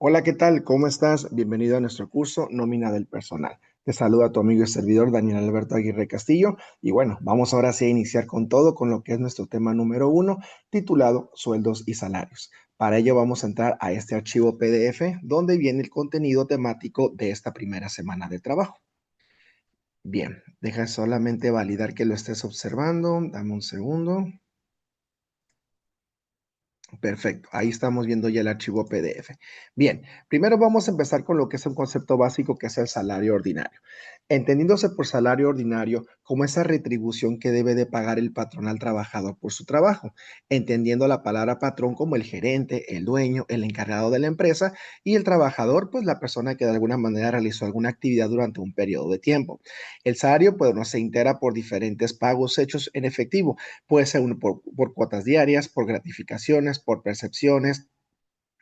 Hola, ¿qué tal? ¿Cómo estás? Bienvenido a nuestro curso Nómina del Personal. Te saluda tu amigo y servidor Daniel Alberto Aguirre Castillo. Y bueno, vamos ahora sí a iniciar con todo, con lo que es nuestro tema número uno, titulado Sueldos y Salarios. Para ello vamos a entrar a este archivo PDF donde viene el contenido temático de esta primera semana de trabajo. Bien, deja solamente validar que lo estés observando. Dame un segundo. Perfecto, ahí estamos viendo ya el archivo PDF. Bien, primero vamos a empezar con lo que es un concepto básico que es el salario ordinario. Entendiéndose por salario ordinario como esa retribución que debe de pagar el patrón al trabajador por su trabajo, entendiendo la palabra patrón como el gerente, el dueño, el encargado de la empresa y el trabajador, pues la persona que de alguna manera realizó alguna actividad durante un periodo de tiempo. El salario, pues no se integra por diferentes pagos hechos en efectivo. Puede ser por cuotas diarias, por gratificaciones, por percepciones,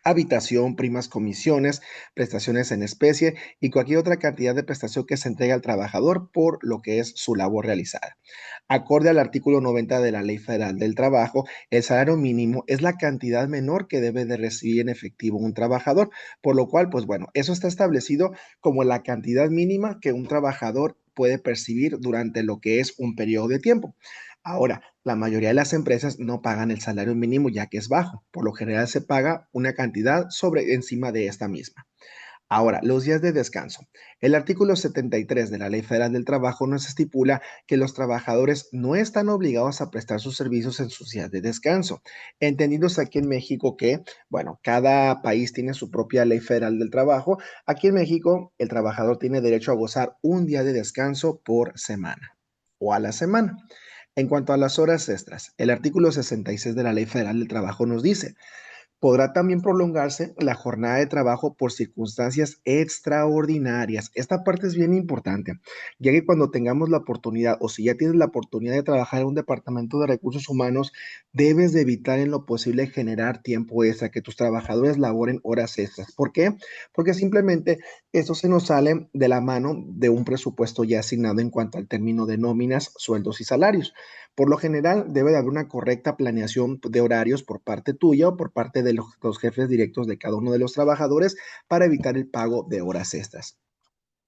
habitación, primas, comisiones, prestaciones en especie y cualquier otra cantidad de prestación que se entrega al trabajador por lo que es su labor realizada. Acorde al artículo 90 de la Ley Federal del Trabajo, el salario mínimo es la cantidad menor que debe de recibir en efectivo un trabajador, por lo cual, pues bueno, eso está establecido como la cantidad mínima que un trabajador puede percibir durante lo que es un periodo de tiempo. Ahora, la mayoría de las empresas no pagan el salario mínimo ya que es bajo. Por lo general se paga una cantidad sobre encima de esta misma. Ahora, los días de descanso. El artículo 73 de la Ley Federal del Trabajo nos estipula que los trabajadores no están obligados a prestar sus servicios en sus días de descanso, entendiéndose aquí en México que, bueno, cada país tiene su propia Ley Federal del Trabajo. Aquí en México, el trabajador tiene derecho a gozar un día de descanso por semana o a la semana. En cuanto a las horas extras, el artículo 66 de la Ley Federal del Trabajo nos dice: podrá también prolongarse la jornada de trabajo por circunstancias extraordinarias. Esta parte es bien importante, ya que cuando tengamos la oportunidad o si ya tienes la oportunidad de trabajar en un departamento de recursos humanos, debes de evitar en lo posible generar tiempo extra, que tus trabajadores laboren horas extras. ¿Por qué? Porque simplemente esto se nos sale de la mano de un presupuesto ya asignado en cuanto al término de nóminas, sueldos y salarios. Por lo general, debe de haber una correcta planeación de horarios por parte tuya o por parte de los jefes directos de cada uno de los trabajadores para evitar el pago de horas extras.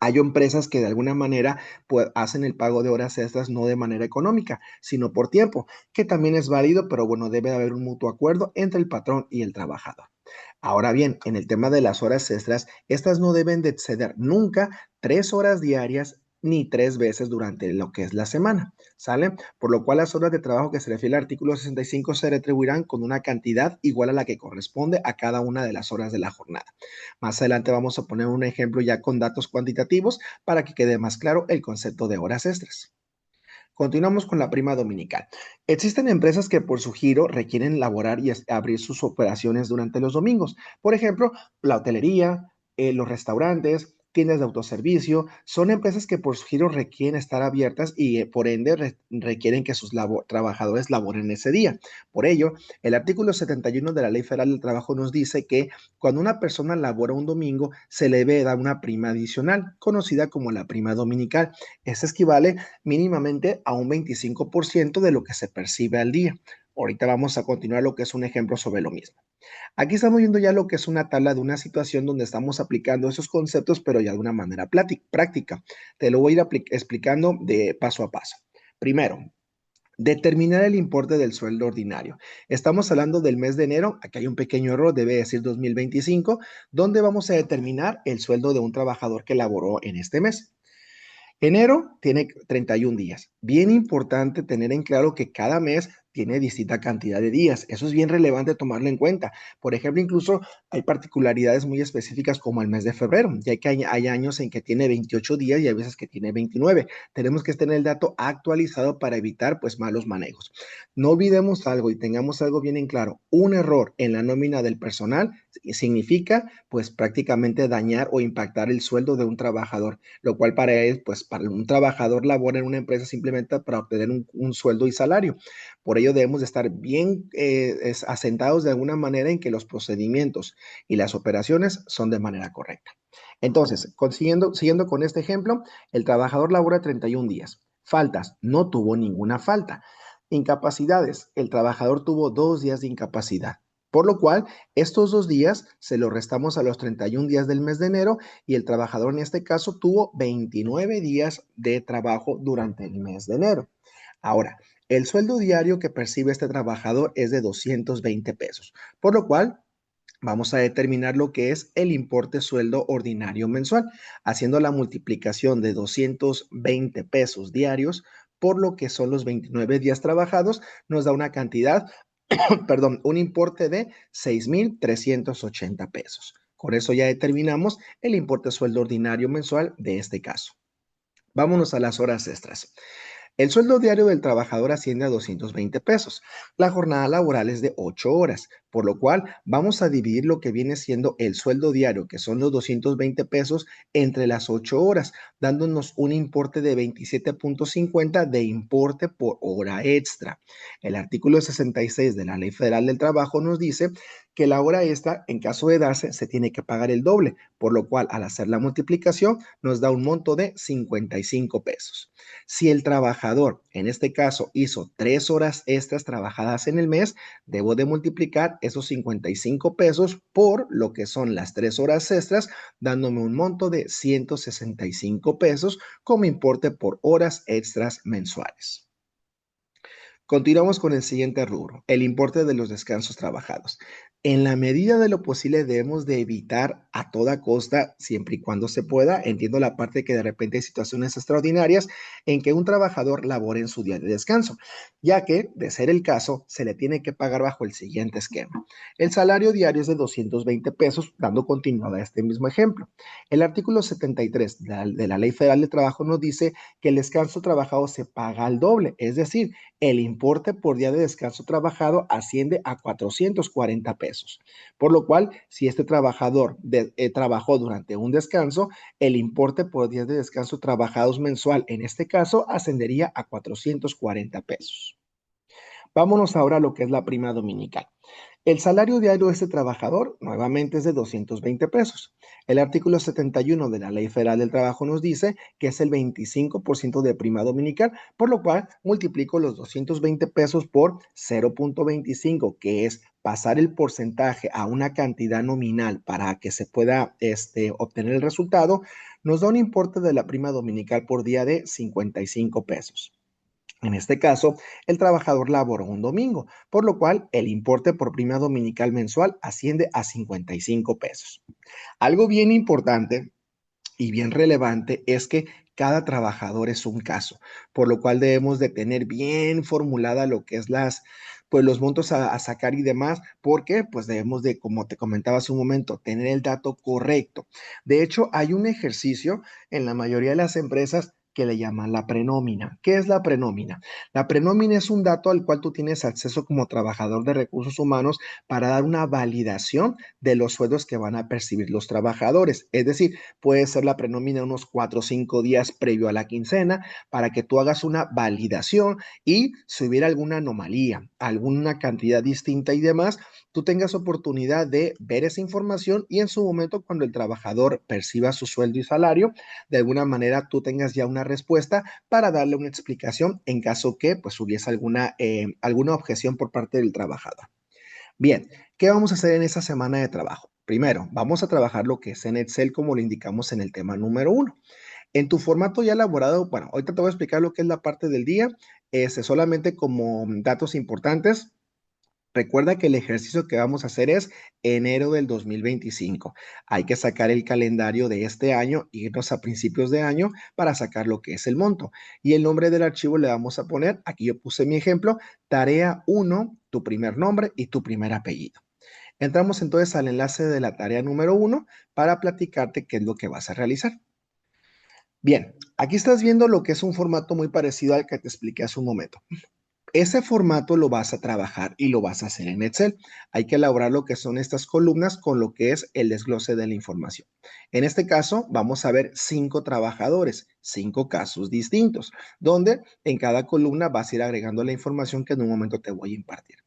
Hay empresas que de alguna manera pues, hacen el pago de horas extras no de manera económica, sino por tiempo, que también es válido, pero bueno, debe de haber un mutuo acuerdo entre el patrón y el trabajador. Ahora bien, en el tema de las horas extras, estas no deben de exceder nunca 3 horas diarias ni 3 veces durante lo que es la semana, ¿sale? Por lo cual las horas de trabajo que se refiere al artículo 65 se retribuirán con una cantidad igual a la que corresponde a cada una de las horas de la jornada. Más adelante vamos a poner un ejemplo ya con datos cuantitativos para que quede más claro el concepto de horas extras. Continuamos con la prima dominical. Existen empresas que por su giro requieren laborar y abrir sus operaciones durante los domingos. Por ejemplo, la hotelería, los restaurantes, tiendas de autoservicio, son empresas que por su giro requieren estar abiertas y por ende requieren que sus trabajadores laboren ese día. Por ello, el artículo 71 de la Ley Federal del Trabajo nos dice que cuando una persona labora un domingo, se le debe dar una prima adicional, conocida como la prima dominical. Esta equivale mínimamente a un 25% de lo que se percibe al día. Ahorita vamos a continuar lo que es un ejemplo sobre lo mismo. Aquí estamos viendo ya lo que es una tabla de una situación donde estamos aplicando esos conceptos, pero ya de una manera práctica. Te lo voy a ir explicando de paso a paso. Primero, determinar el importe del sueldo ordinario. Estamos hablando del mes de enero. Aquí hay un pequeño error, debe decir 2025, donde vamos a determinar el sueldo de un trabajador que laboró en este mes. Enero tiene 31 días. Bien importante tener en claro que cada mes tiene distinta cantidad de días. Eso es bien relevante tomarlo en cuenta. Por ejemplo, incluso hay particularidades muy específicas como el mes de febrero, ya que hay años en que tiene 28 días y hay veces que tiene 29. Tenemos que tener el dato actualizado para evitar pues malos manejos. No olvidemos algo y tengamos algo bien en claro. Un error en la nómina del personal significa pues prácticamente dañar o impactar el sueldo de un trabajador, lo cual para él, pues para un trabajador labora en una empresa simplemente para obtener un sueldo y salario. Por ello debemos de estar bien asentados de alguna manera en que los procedimientos y las operaciones son de manera correcta. Entonces, siguiendo con este ejemplo, el trabajador labora 31 días. Faltas, no tuvo ninguna falta. Incapacidades, el trabajador tuvo 2 días de incapacidad. Por lo cual, estos 2 días se los restamos a los 31 días del mes de enero y el trabajador en este caso tuvo 29 días de trabajo durante el mes de enero. Ahora, el sueldo diario que percibe este trabajador es de 220 pesos, por lo cual vamos a determinar lo que es el importe sueldo ordinario mensual, haciendo la multiplicación de 220 pesos diarios por lo que son los 29 días trabajados, nos da una cantidad, perdón, un importe de 6,380 pesos. Con eso ya determinamos el importe sueldo ordinario mensual de este caso. Vámonos a las horas extras. El sueldo diario del trabajador asciende a 220 pesos. La jornada laboral es de 8 horas, por lo cual vamos a dividir lo que viene siendo el sueldo diario, que son los 220 pesos, entre las 8 horas, dándonos un importe de 27,50 de importe por hora extra. El artículo 66 de la Ley Federal del Trabajo nos dice que la hora extra, en caso de darse, se tiene que pagar el doble, por lo cual al hacer la multiplicación nos da un monto de 55 pesos. Si el trabajador, en este caso, hizo 3 horas extras trabajadas en el mes, debo de multiplicar esos 55 pesos por lo que son las 3 horas extras, dándome un monto de 165 pesos como importe por horas extras mensuales. Continuamos con el siguiente rubro, el importe de los descansos trabajados. En la medida de lo posible debemos de evitar a toda costa, siempre y cuando se pueda, entiendo la parte que de repente hay situaciones extraordinarias en que un trabajador labore en su día de descanso, ya que, de ser el caso, se le tiene que pagar bajo el siguiente esquema. El salario diario es de 220 pesos, dando continuidad a este mismo ejemplo. El artículo 73 de la Ley Federal de Trabajo nos dice que el descanso trabajado se paga al doble, es decir, el importe por día de descanso trabajado asciende a 440 pesos. Por lo cual, si este trabajador trabajó durante un descanso, el importe por días de descanso trabajados mensual, en este caso, ascendería a 440 pesos. Vámonos ahora a lo que es la prima dominical. El salario diario de este trabajador nuevamente es de 220 pesos. El artículo 71 de la Ley Federal del Trabajo nos dice que es el 25% de prima dominical, por lo cual multiplico los 220 pesos por 0,25, que es pasar el porcentaje a una cantidad nominal para que se pueda obtener el resultado, nos da un importe de la prima dominical por día de 55 pesos. En este caso, el trabajador laboró un domingo, por lo cual el importe por prima dominical mensual asciende a 55 pesos. Algo bien importante y bien relevante es que cada trabajador es un caso, por lo cual debemos de tener bien formulada lo que es pues los montos a sacar y demás, porque pues debemos de, como te comentaba hace un momento, tener el dato correcto. De hecho, hay un ejercicio en la mayoría de las empresas que le llaman la prenómina. ¿Qué es la prenómina? La prenómina es un dato al cual tú tienes acceso como trabajador de recursos humanos para dar una validación de los sueldos que van a percibir los trabajadores. Es decir, puede ser la prenómina unos 4 o 5 días previo a la quincena para que tú hagas una validación y si hubiera alguna anomalía, alguna cantidad distinta y demás, tú tengas oportunidad de ver esa información y en su momento cuando el trabajador perciba su sueldo y salario, de alguna manera tú tengas ya una respuesta para darle una explicación en caso que pues hubiese alguna objeción por parte del trabajador. Bien, ¿qué vamos a hacer en esa semana de trabajo? Primero, vamos a trabajar lo que es en Excel como lo indicamos en el tema número 1. En tu formato ya elaborado, bueno, ahorita te voy a explicar lo que es la parte del día, solamente como datos importantes. Recuerda que el ejercicio que vamos a hacer es enero del 2025. Hay que sacar el calendario de este año, irnos a principios de año para sacar lo que es el monto. Y el nombre del archivo le vamos a poner, aquí yo puse mi ejemplo, tarea 1, tu primer nombre y tu primer apellido. Entramos entonces al enlace de la tarea número 1 para platicarte qué es lo que vas a realizar. Bien, aquí estás viendo lo que es un formato muy parecido al que te expliqué hace un momento. Ese formato lo vas a trabajar y lo vas a hacer en Excel. Hay que elaborar lo que son estas columnas con lo que es el desglose de la información. En este caso, vamos a ver 5 trabajadores, 5 casos distintos, donde en cada columna vas a ir agregando la información que en un momento te voy a impartir.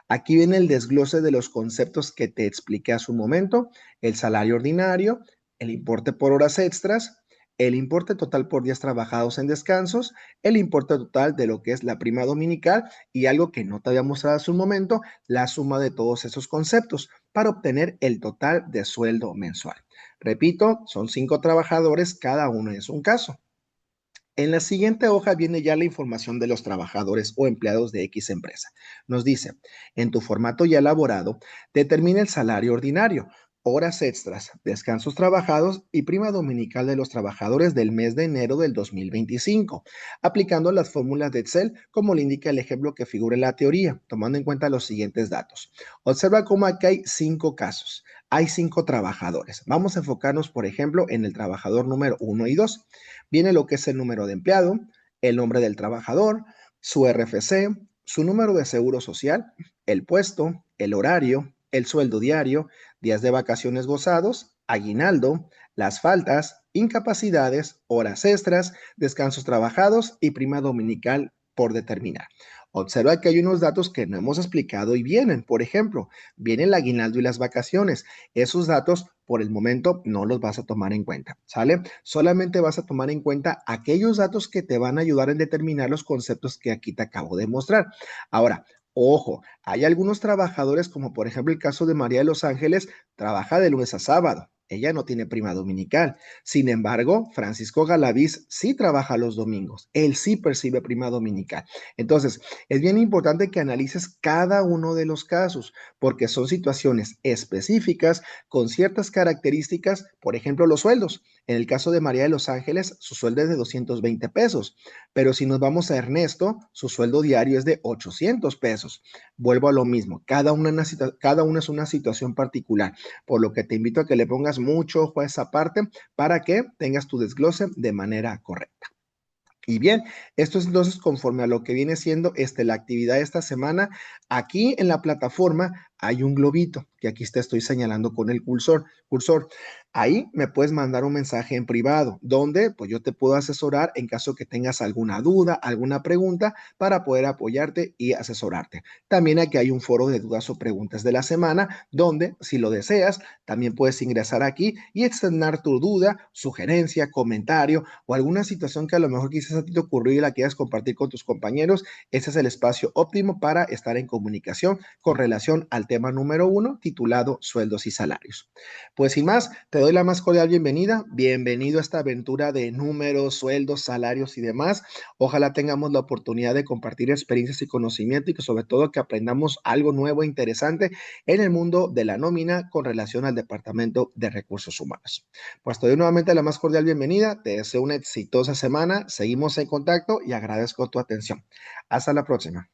Aquí viene el desglose de los conceptos que te expliqué hace un momento, el salario ordinario, el importe por horas extras, el importe total por días trabajados en descansos, el importe total de lo que es la prima dominical y algo que no te había mostrado hace un momento, la suma de todos esos conceptos para obtener el total de sueldo mensual. Repito, son 5 trabajadores, cada uno es un caso. En la siguiente hoja viene ya la información de los trabajadores o empleados de X empresa. Nos dice, en tu formato ya elaborado, determina el salario ordinario, horas extras, descansos trabajados y prima dominical de los trabajadores del mes de enero del 2025, aplicando las fórmulas de Excel como le indica el ejemplo que figura en la teoría, tomando en cuenta los siguientes datos. Observa cómo aquí hay 5 casos. Hay 5 trabajadores. Vamos a enfocarnos, por ejemplo, en el trabajador número 1 y 2. Viene lo que es el número de empleado, el nombre del trabajador, su RFC, su número de seguro social, el puesto, el horario, el sueldo diario, días de vacaciones gozados, aguinaldo, las faltas, incapacidades, horas extras, descansos trabajados y prima dominical por determinar. Observa que hay unos datos que no hemos explicado y vienen. Por ejemplo, viene el aguinaldo y las vacaciones. Esos datos por el momento no los vas a tomar en cuenta, ¿sale? Solamente vas a tomar en cuenta aquellos datos que te van a ayudar en determinar los conceptos que aquí te acabo de mostrar. Ahora, ojo, hay algunos trabajadores, como por ejemplo el caso de María de los Ángeles, trabaja de lunes a sábado. Ella no tiene prima dominical. Sin embargo, Francisco Galaviz sí trabaja los domingos. Él sí percibe prima dominical. Entonces, es bien importante que analices cada uno de los casos, porque son situaciones específicas con ciertas características, por ejemplo, los sueldos. En el caso de María de los Ángeles, su sueldo es de 220 pesos, pero si nos vamos a Ernesto, su sueldo diario es de 800 pesos. Vuelvo a lo mismo, cada una es una situación particular, por lo que te invito a que le pongas mucho ojo a esa parte para que tengas tu desglose de manera correcta. Y bien, esto es entonces conforme a lo que viene siendo la actividad de esta semana. Aquí en la plataforma hay un globito que aquí te estoy señalando con el cursor. Ahí me puedes mandar un mensaje en privado donde pues yo te puedo asesorar en caso que tengas alguna duda, alguna pregunta para poder apoyarte y asesorarte. También aquí hay un foro de dudas o preguntas de la semana donde si lo deseas también puedes ingresar aquí y externar tu duda, sugerencia, comentario o alguna situación que a lo mejor quizás a ti te ocurrió y la quieras compartir con tus compañeros. Ese es el espacio óptimo para estar en comunicación con relación al tema número 1 titulado sueldos y salarios. Pues sin más, te doy la más cordial bienvenida. Bienvenido a esta aventura de números, sueldos, salarios y demás. Ojalá tengamos la oportunidad de compartir experiencias y conocimiento y que sobre todo que aprendamos algo nuevo e interesante en el mundo de la nómina con relación al Departamento de Recursos Humanos. Pues te doy nuevamente la más cordial bienvenida. Te deseo una exitosa semana. Seguimos en contacto y agradezco tu atención. Hasta la próxima.